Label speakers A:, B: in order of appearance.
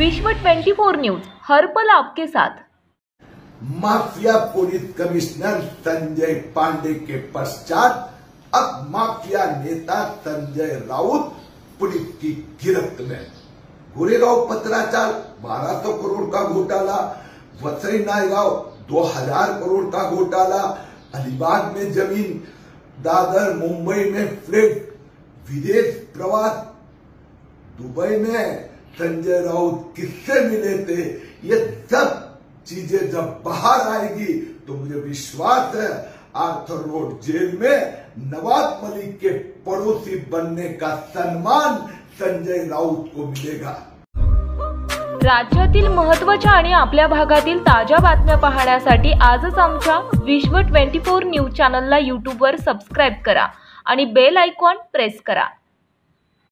A: विश्व 24 न्यूज हर पल आपके साथ।
B: Mafia police commissioner Sanjay Pandey के पश्चात अब माफिया नेता संजय राउत पुलिस की गिरफ्त में। गोरेगांव पत्राचार 1200 करोड़ का घोटाला, वसई नायगांव 2000 करोड़ का घोटाला, अलीबाग में जमीन, दादर मुंबई में फ्लैट, विदेश प्रवास, दुबई में संजय राउत किससे मिले थे, ये सब चीजें जब बाहर आएगी तो मुझे विश्वास है आर्थर रोड जेल में नवाज मलिक के पड़ोसी बनने का सम्मान संजय राउत को मिलेगा।
A: राज्यातील महत्त्वाच्या आणि आपल्या भागातील ताज्या बातम्या पाहण्यासाठी आजच आमच्या विश्व 24 न्यूज चॅनलला YouTube वर सबस्क्राइब करा आणि बेल आयकॉन प्रेस करा।